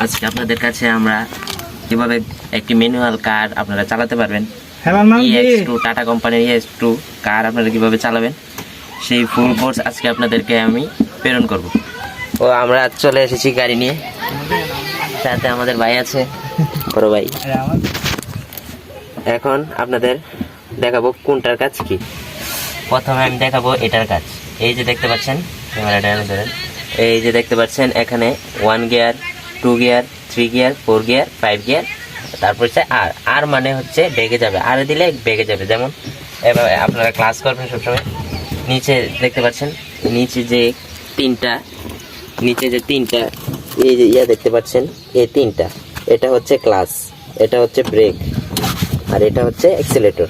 আজকে আপনাদের কাছে আমরা কিভাবে একটি ম্যানুয়াল কার আপনারা চালাতে পারবেন, টাটা কোম্পানির EX2 কার আপনারা কিভাবে চালাবেন সেই ফুল কোর্স আজকে আপনাদেরকে আমি প্রেরণ করব। ও আমরা চলে এসেছি গাড়ি নিয়ে, সাথে আমাদের ভাই আছে, বড় ভাই। এখন আপনাদের দেখাবো কোনটার কাজ কি। প্রথমে আমি দেখাবো এটার কাজ। এই যে দেখতে পাচ্ছেন, এই যে দেখতে পাচ্ছেন এখানে 1 gear, 2 gear, 3 gear, 4 gear, 5 gear, তারপর হচ্ছে আর মানে হচ্ছে বেগে যাবে, আর দিলে বেগে যাবে। যেমন এভাবে আপনারা ক্লাস করবেন সবসময়। নিচে দেখতে পাচ্ছেন, নিচে যে তিনটা এই যে দেখতে পাচ্ছেন, এই তিনটা, এটা হচ্ছে ক্লাস, এটা হচ্ছে ব্রেক, আর এটা হচ্ছে অ্যাক্সিলারেটর।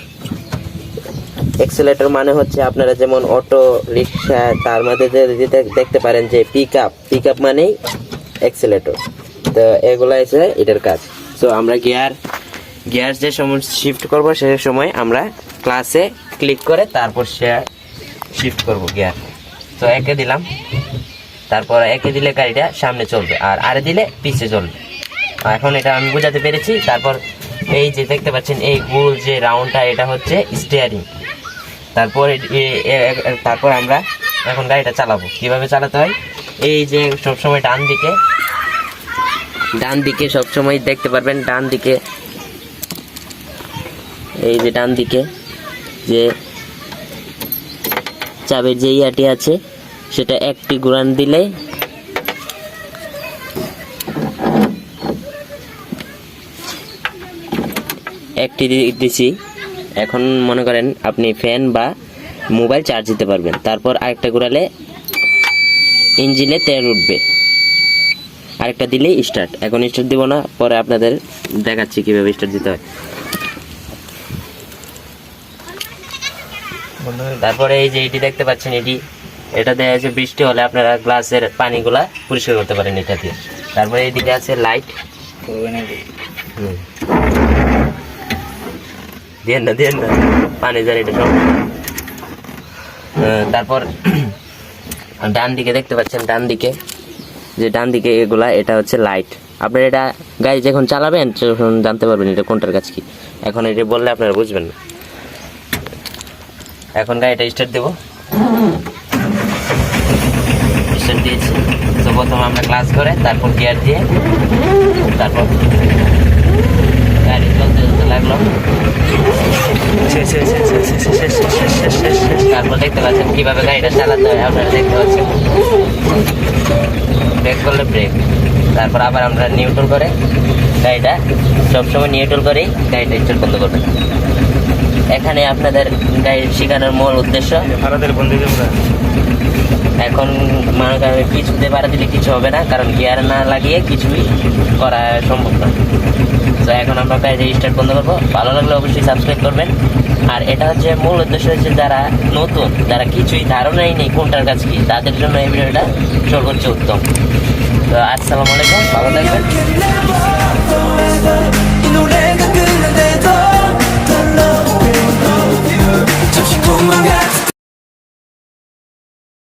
অ্যাক্সিলারেটর মানে হচ্ছে আপনারা যেমন অটো রিক্সা, তার মধ্যে দেখতে পারেন যে পিক আপ মানেই অ্যাক্সিলারেটর। তো এগুলো হচ্ছে এটার কাজ। তো আমরা গিয়ার যে সময় শিফট করব সেই সময় আমরা ক্লাসে ক্লিক করে তারপর সে শিফট করব গিয়ার। তো একে দিলাম, তারপর একে দিলে গাড়িটা সামনে চলবে, আর আরে দিলে পিছে চলবে। এখন এটা আমি বোঝাতে পেরেছি। তারপর এই যে দেখতে পাচ্ছেন এই গোল যে রাউন্ডটা, এটা হচ্ছে স্টিয়ারিং। তারপর আমরা এখন গাড়িটা চালাবো। কিভাবে চালাতে হয়, এই যে সবসময় ডান দিকে সবসময় দেখতে পারবেন, ডান দিকে এই যে ডান দিকে যে চাবির যে ইয়াটি আছে সেটা একটি ঘুরান দিলে একটি দিছি। এখন মনে করেন আপনি ফ্যান বা মোবাইল চার্জ দিতে পারবেন। তারপর আরেকটা ঘোরালে ইঞ্জিনে তেল উঠবে, আরেকটা দিলেই স্টার্ট। এখন স্টার্ট দিব না, পরে আপনাদের দেখাচ্ছি কিভাবে স্টার্ট দিতে হয়। তারপরে এই যে এটি দেখতে পাচ্ছেন, এটা দেওয়া আছে বৃষ্টি হলে আপনারা গ্লাসের পানিগুলা পরিষ্কার করতে পারেন এটা দিয়ে। তারপরে এইদিকে আছে লাইট, দিয়ে না পানি যার এটা সব। তারপর ডান দিকে দেখতে পাচ্ছেন, ডান দিকে এগুলা, এটা হচ্ছে লাইট। আপনারা এটা গাড়ি যখন চালাবেন তখন জানতে পারবেন এটা কোনটার কাজ কি। এখন এটা বললে আপনারা বুঝবেন না। এখন গাড়িটা স্টার্ট দেবো, স্টার্ট দিয়েছি। তো প্রথমে আমরা ক্লাস করে তারপর গিয়ার দিয়ে তারপর গাড়ি চলতে লাগলো। তারপর দেখতে পাচ্ছেন কিভাবে গাড়িটা চালাতে হয়, আপনারা দেখতে পাচ্ছেন। ব্রেক করলে ব্রেক, তারপর আবার আমরা নিউট্রাল করে গাড়িটা সবসময় নিউট্রাল করেই গাড়িটা স্টার্ট বন্ধ করবেন। এখানে আপনাদের গাড়ি শেখানোর মূল উদ্দেশ্য, এখন মনে করেন কিছুতে ভাড়া দিলে কিছু হবে না, কারণ গিয়ার না লাগিয়ে কিছুই করা সম্ভব না। তো এখন আমরা গাড়ি স্টার্ট বন্ধ করবো। ভালো লাগলে অবশ্যই সাবস্ক্রাইব করবেন। আর এটা হচ্ছে মূল উদ্দেশ্য হচ্ছে যারা নতুন, যারা কিছুই ধারণাই নেই কোনটার কাজ কি, তাদের জন্য এই ভিডিওটা সর্বোচ্চ উত্তম। তো আসসালামু আলাইকুম, ভালো থাকবেন।